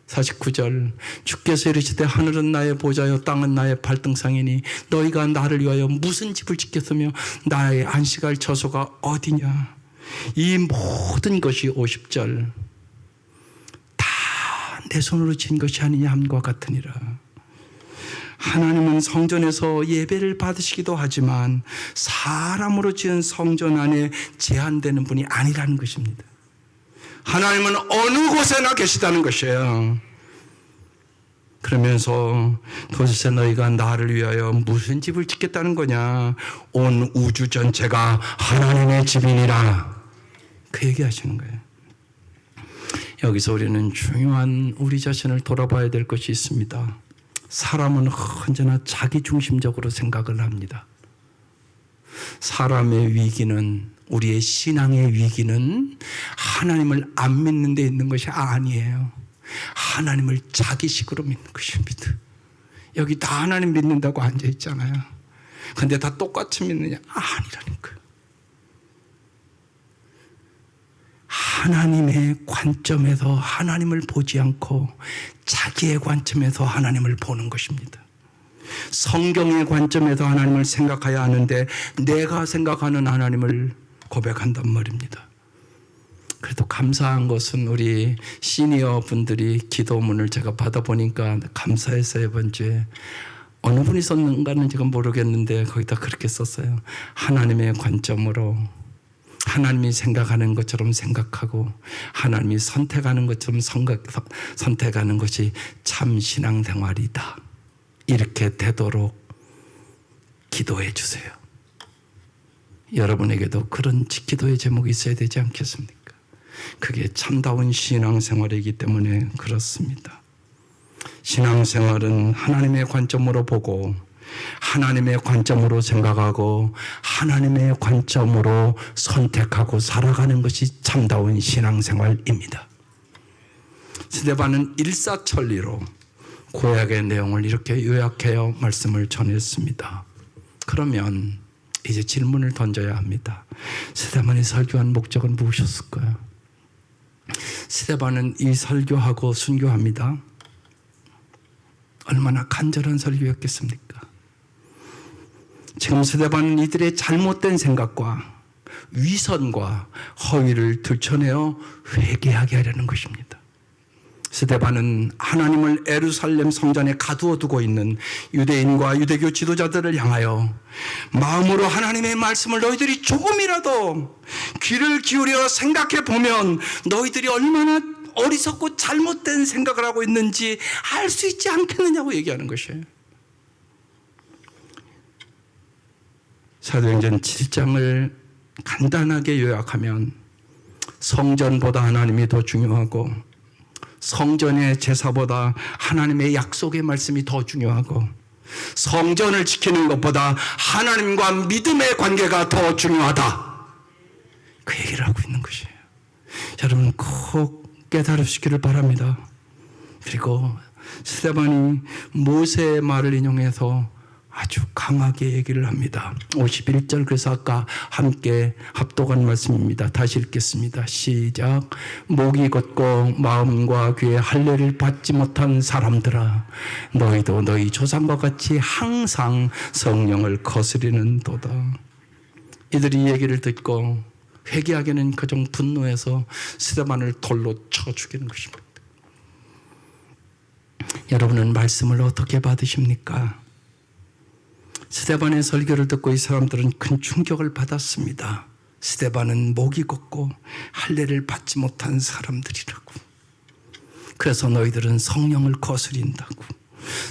49절 주께서 이르시되 하늘은 나의 보좌요 땅은 나의 발등상이니 너희가 나를 위하여 무슨 집을 짓겠으며 나의 안식할 처소가 어디냐. 이 모든 것이 50절 다 내 손으로 지은 것이 아니냐 함과 같으니라. 하나님은 성전에서 예배를 받으시기도 하지만 사람으로 지은 성전 안에 제한되는 분이 아니라는 것입니다. 하나님은 어느 곳에나 계시다는 것이에요. 그러면서 도대체 너희가 나를 위하여 무슨 집을 짓겠다는 거냐. 온 우주 전체가 하나님의 집이니라. 그 얘기하시는 거예요. 여기서 우리는 중요한 우리 자신을 돌아봐야 될 것이 있습니다. 사람은 언제나 자기 중심적으로 생각을 합니다. 사람의 위기는, 우리의 신앙의 위기는 하나님을 안 믿는 데 있는 것이 아니에요. 하나님을 자기식으로 믿는 것입니다. 여기 다 하나님 믿는다고 앉아 있잖아요. 근데 다 똑같이 믿느냐? 아니라니까요. 하나님의 관점에서 하나님을 보지 않고 자기의 관점에서 하나님을 보는 것입니다. 성경의 관점에서 하나님을 생각해야 하는데 내가 생각하는 하나님을 고백한단 말입니다. 그래도 감사한 것은 우리 시니어 분들이 기도문을 제가 받아보니까 감사했어요. 이번 주에 어느 분이 썼는가는 제가 모르겠는데 거기다 그렇게 썼어요. 하나님의 관점으로 하나님이 생각하는 것처럼 생각하고 하나님이 선택하는 것처럼 선택하는 것이 참 신앙생활이다. 이렇게 되도록 기도해 주세요. 여러분에게도 그런 기도의 제목이 있어야 되지 않겠습니까? 그게 참다운 신앙생활이기 때문에 그렇습니다. 신앙생활은 하나님의 관점으로 보고 하나님의 관점으로 생각하고 하나님의 관점으로 선택하고 살아가는 것이 참다운 신앙생활입니다. 스데반은 일사천리로 구약의 내용을 이렇게 요약해서 말씀을 전했습니다. 그러면 이제 질문을 던져야 합니다. 스데반이 설교한 목적은 무엇이었을까요? 스데반은 이 설교하고 순교합니다. 얼마나 간절한 설교였겠습니까? 지금 스데반은 이들의 잘못된 생각과 위선과 허위를 들춰내어 회개하게 하려는 것입니다. 스데반은 하나님을 예루살렘 성전에 가두어 두고 있는 유대인과 유대교 지도자들을 향하여 마음으로 하나님의 말씀을 너희들이 조금이라도 귀를 기울여 생각해 보면 너희들이 얼마나 어리석고 잘못된 생각을 하고 있는지 알 수 있지 않겠느냐고 얘기하는 것이에요. 사도행전 7장을 간단하게 요약하면 성전보다 하나님이 더 중요하고 성전의 제사보다 하나님의 약속의 말씀이 더 중요하고 성전을 지키는 것보다 하나님과 믿음의 관계가 더 중요하다. 그 얘기를 하고 있는 것이에요. 여러분 꼭 깨달으시기를 바랍니다. 그리고 스데반이 모세의 말을 인용해서 아주 강하게 얘기를 합니다. 51절 그래서 아까 함께 합독한 말씀입니다. 다시 읽겠습니다. 시작. 목이 걷고 마음과 귀에 할례를 받지 못한 사람들아 너희도 너희 조상과 같이 항상 성령을 거스리는 도다. 이들이 이 얘기를 듣고 회개하기는 그정 분노해서 스데반을 돌로 쳐 죽이는 것입니다. 여러분은 말씀을 어떻게 받으십니까? 스데반의 설교를 듣고 이 사람들은 큰 충격을 받았습니다. 스데반은 목이 걷고 할례를 받지 못한 사람들이라고. 그래서 너희들은 성령을 거스린다고.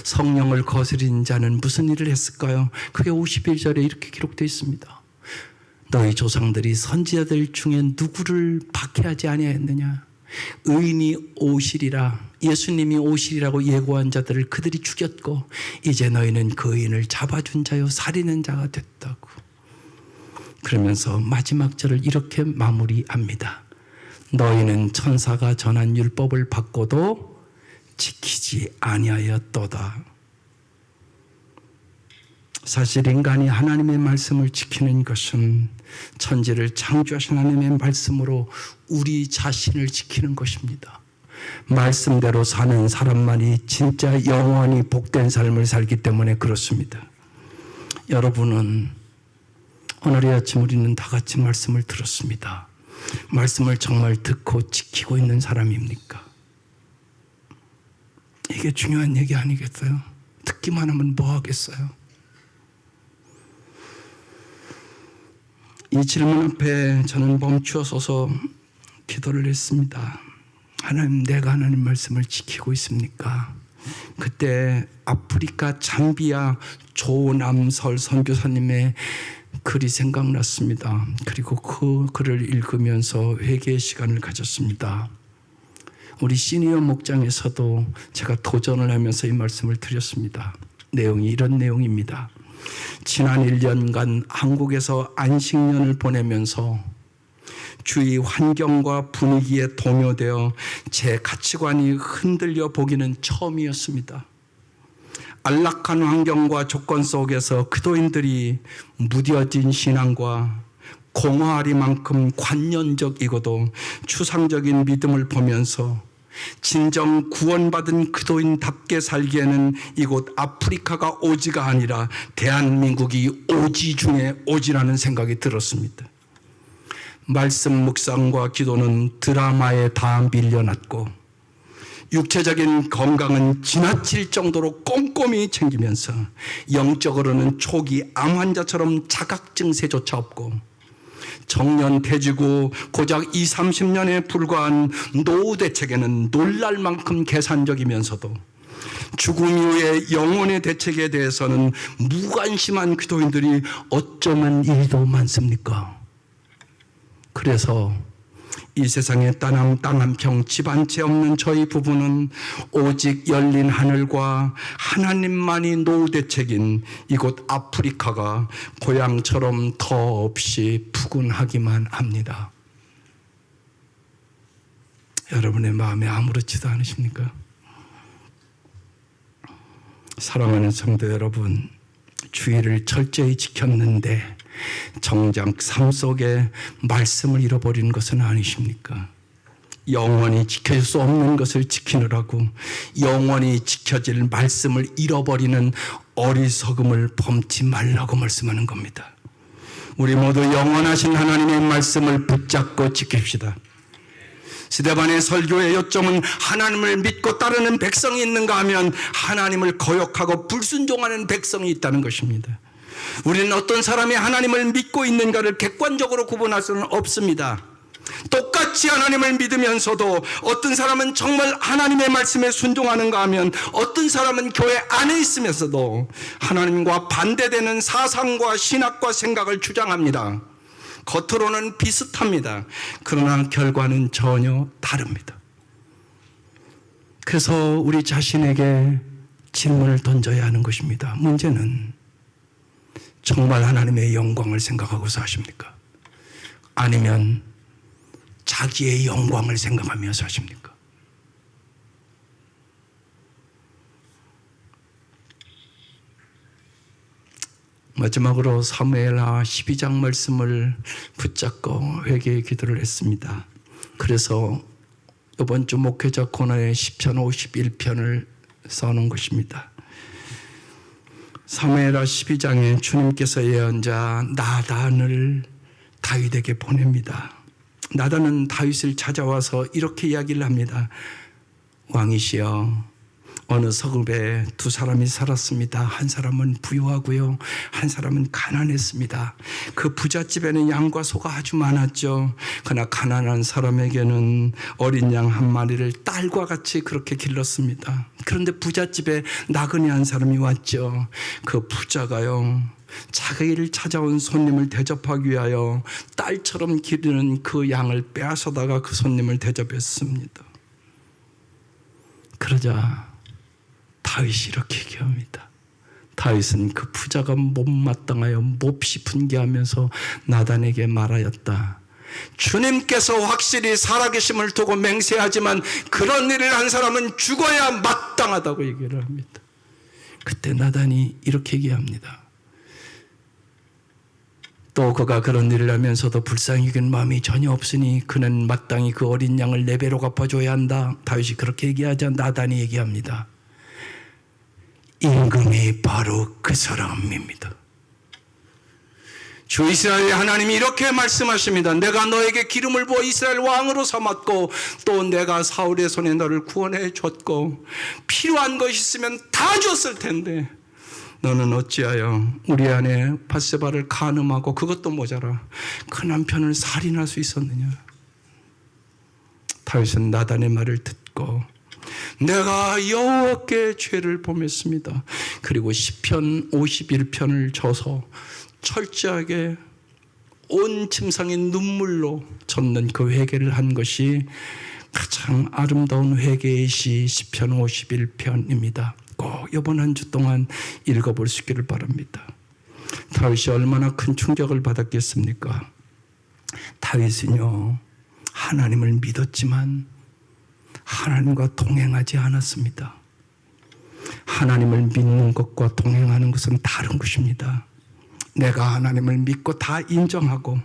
성령을 거스린 자는 무슨 일을 했을까요? 그게 51절에 이렇게 기록되어 있습니다. 너희 조상들이 선지자들 중에 누구를 박해하지 아니하였느냐? 의인이 오시리라, 예수님이 오시리라고 예고한 자들을 그들이 죽였고 이제 너희는 그 의인을 잡아준 자요 살리는 자가 됐다고. 그러면서 마지막 절을 이렇게 마무리합니다. 너희는 천사가 전한 율법을 받고도 지키지 아니하였도다. 사실 인간이 하나님의 말씀을 지키는 것은 천지를 창조하신 하나님의 말씀으로 우리 자신을 지키는 것입니다. 말씀대로 사는 사람만이 진짜 영원히 복된 삶을 살기 때문에 그렇습니다. 여러분은 오늘 아침 우리는 다 같이 말씀을 들었습니다. 말씀을 정말 듣고 지키고 있는 사람입니까? 이게 중요한 얘기 아니겠어요? 듣기만 하면 뭐 하겠어요? 이 질문 앞에 저는 멈추어 서서 기도를 했습니다. 하나님, 내가 하나님 말씀을 지키고 있습니까? 그때 아프리카 잠비아 조남설 선교사님의 글이 생각났습니다. 그리고 그 글을 읽으면서 회개의 시간을 가졌습니다. 우리 시니어 목장에서도 제가 도전을 하면서 이 말씀을 드렸습니다. 내용이 이런 내용입니다. 지난 1년간 한국에서 안식년을 보내면서 주위 환경과 분위기에 동요되어 제 가치관이 흔들려 보기는 처음이었습니다. 안락한 환경과 조건 속에서 그도인들이 무뎌진 신앙과 공허하리만큼 관념적이고도 추상적인 믿음을 보면서 진정 구원받은 기도인답게 살기에는 이곳 아프리카가 오지가 아니라 대한민국이 오지 중에 오지라는 생각이 들었습니다. 말씀 묵상과 기도는 드라마에 다 밀려났고 육체적인 건강은 지나칠 정도로 꼼꼼히 챙기면서 영적으로는 초기 암 환자처럼 자각 증세조차 없고 정년 퇴직 후 고작 20, 30년에 불과한 노후 대책에는 놀랄 만큼 계산적이면서도 죽음 이후의 영혼의 대책에 대해서는 무관심한 기도인들이 어쩌면 이리도 많습니까? 그래서 이 세상에 땅 한 평 집 한 채 없는 저희 부부는 오직 열린 하늘과 하나님만이 노후 대책인 이곳 아프리카가 고향처럼 더없이 푸근하기만 합니다. 여러분의 마음에 아무렇지도 않으십니까? 사랑하는 성도 여러분, 주의를 철저히 지켰는데 정작 삶 속에 말씀을 잃어버리는 것은 아니십니까? 영원히 지킬 수 없는 것을 지키느라고 영원히 지켜질 말씀을 잃어버리는 어리석음을 범치 말라고 말씀하는 겁니다. 우리 모두 영원하신 하나님의 말씀을 붙잡고 지킵시다. 스데반의 설교의 요점은 하나님을 믿고 따르는 백성이 있는가 하면 하나님을 거역하고 불순종하는 백성이 있다는 것입니다. 우리는 어떤 사람이 하나님을 믿고 있는가를 객관적으로 구분할 수는 없습니다. 똑같이 하나님을 믿으면서도 어떤 사람은 정말 하나님의 말씀에 순종하는가 하면 어떤 사람은 교회 안에 있으면서도 하나님과 반대되는 사상과 신학과 생각을 주장합니다. 겉으로는 비슷합니다. 그러나 결과는 전혀 다릅니다. 그래서 우리 자신에게 질문을 던져야 하는 것입니다. 문제는 정말 하나님의 영광을 생각하고 사십니까? 아니면 자기의 영광을 생각하며 사십니까? 마지막으로 사무엘하 12장 말씀을 붙잡고 회개의 기도를 했습니다. 그래서 이번 주 목회자 코너에 시편 51편을 써놓은 것입니다. 사무엘하 12장에 주님께서 예언자 나단을 다윗에게 보냅니다. 나단은 다윗을 찾아와서 이렇게 이야기를 합니다. 왕이시여, 어느 서급에 두 사람이 살았습니다. 한 사람은 부유하고요, 한 사람은 가난했습니다. 그 부잣집에는 양과 소가 아주 많았죠. 그러나 가난한 사람에게는 어린 양 한 마리를 딸과 같이 그렇게 길렀습니다. 그런데 부잣집에 나그네 한 사람이 왔죠. 그 부자가요, 자기를 찾아온 손님을 대접하기 위하여 딸처럼 기르는 그 양을 빼앗아다가 그 손님을 대접했습니다. 그러자 다윗이 이렇게 얘기합니다. 다윗은 그 부자가 못마땅하여 몹시 분개하면서 나단에게 말하였다. 주님께서 확실히 살아계심을 두고 맹세하지만 그런 일을 한 사람은 죽어야 마땅하다고 얘기를 합니다. 그때 나단이 이렇게 얘기합니다. 또 그가 그런 일을 하면서도 불쌍히 여긴 마음이 전혀 없으니 그는 마땅히 그 어린 양을 4배로 갚아줘야 한다. 다윗이 그렇게 얘기하자 나단이 얘기합니다. 임금이 바로 그 사람입니다. 주 이스라엘의 하나님이 이렇게 말씀하십니다. 내가 너에게 기름을 부어 이스라엘 왕으로 삼았고 또 내가 사울의 손에 너를 구원해 줬고 필요한 것이 있으면 다 줬을 텐데 너는 어찌하여 우리 아내 밧세바를 간음하고 그것도 모자라 그 남편을 살인할 수 있었느냐. 다윗은 나단의 말을 듣고 내가 여호와께 죄를 범했습니다. 그리고 시편 51편을 져서 철저하게 온 침상의 눈물로 젖는 그 회개를 한 것이 가장 아름다운 회개의 시 시편 51편입니다. 꼭 이번 한 주 동안 읽어볼 수 있기를 바랍니다. 다윗이 얼마나 큰 충격을 받았겠습니까? 다윗은요, 하나님을 믿었지만 하나님과 동행하지 않았습니다. 하나님을 믿는 것과 동행하는 것은 다른 것입니다. 내가 하나님을 믿고 다 인정하고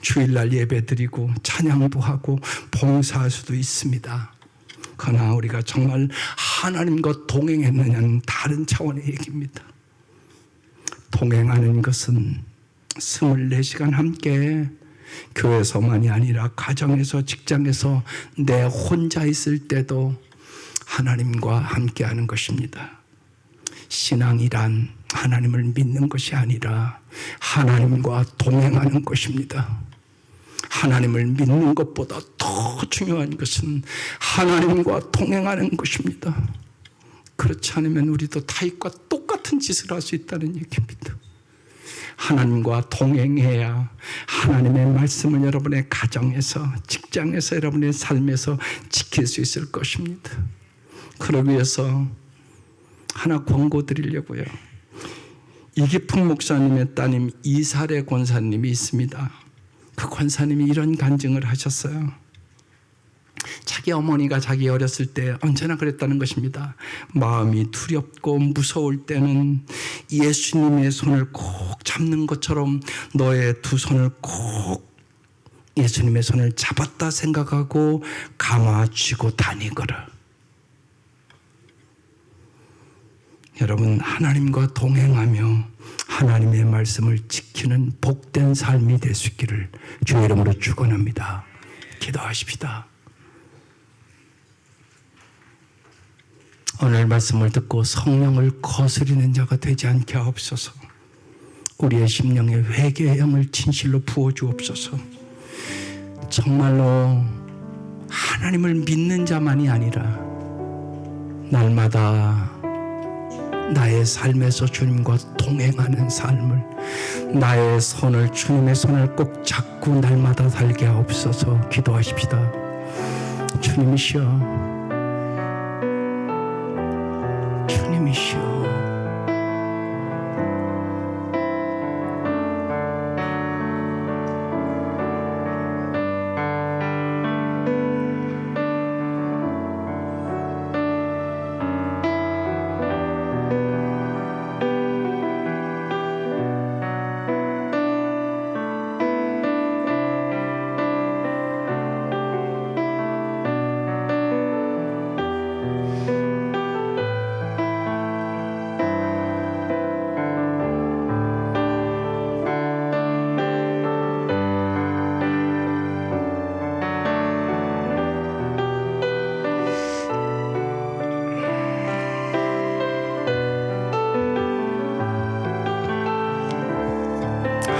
주일날 예배드리고 찬양도 하고 봉사할 수도 있습니다. 그러나 우리가 정말 하나님과 동행했느냐는 다른 차원의 얘기입니다. 동행하는 것은 24시간 함께 교회에서만이 아니라 가정에서, 직장에서, 내 혼자 있을 때도 하나님과 함께하는 것입니다. 신앙이란 하나님을 믿는 것이 아니라 하나님과 동행하는 것입니다. 하나님을 믿는 것보다 더 중요한 것은 하나님과 동행하는 것입니다. 그렇지 않으면 우리도 타입과 똑같은 짓을 할 수 있다는 얘기입니다. 하나님과 동행해야 하나님의 말씀을 여러분의 가정에서, 직장에서, 여러분의 삶에서 지킬 수 있을 것입니다. 그러기 위해서 하나 권고 드리려고요. 이기풍 목사님의 따님 이사례 권사님이 있습니다. 그 권사님이 이런 간증을 하셨어요. 자기 어머니가 자기 어렸을 때 언제나 그랬다는 것입니다. 마음이 두렵고 무서울 때는 예수님의 손을 꼭 잡는 것처럼 너의 두 손을 꼭 예수님의 손을 잡았다 생각하고 감아쥐고 다니거라. 여러분, 하나님과 동행하며 하나님의 말씀을 지키는 복된 삶이 될 수 있기를 주의 이름으로 축원합니다. 기도하십시다. 오늘 말씀을 듣고 성령을 거스리는 자가 되지 않게 하옵소서. 우리의 심령에 회개의 영을 진실로 부어주옵소서. 정말로 하나님을 믿는 자만이 아니라 날마다 나의 삶에서 주님과 동행하는 삶을, 나의 손을, 주님의 손을 꼭 잡고 날마다 살게 하옵소서. 기도하십시다. 주님이시여, 주님이시여,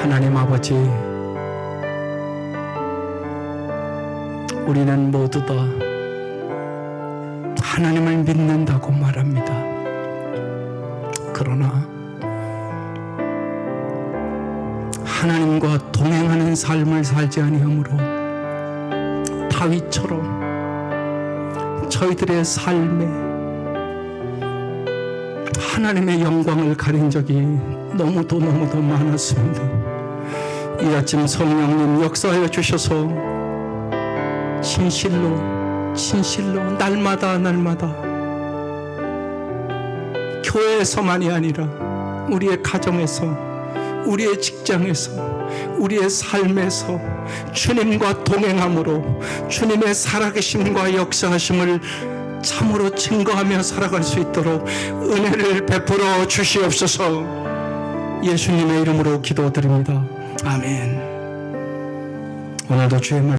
하나님 아버지, 우리는 모두 다 하나님을 믿는다고 말합니다. 그러나 하나님과 동행하는 삶을 살지 아니하므로 다윗처럼 저희들의 삶에 하나님의 영광을 가린 적이 너무도 많았습니다. 이 아침 성령님 역사하여 주셔서 진실로 날마다 교회에서만이 아니라 우리의 가정에서, 우리의 직장에서, 우리의 삶에서 주님과 동행함으로 주님의 살아계심과 역사하심을 참으로 증거하며 살아갈 수 있도록 은혜를 베풀어 주시옵소서. 예수님의 이름으로 기도드립니다. 아멘. 오늘도 주의 말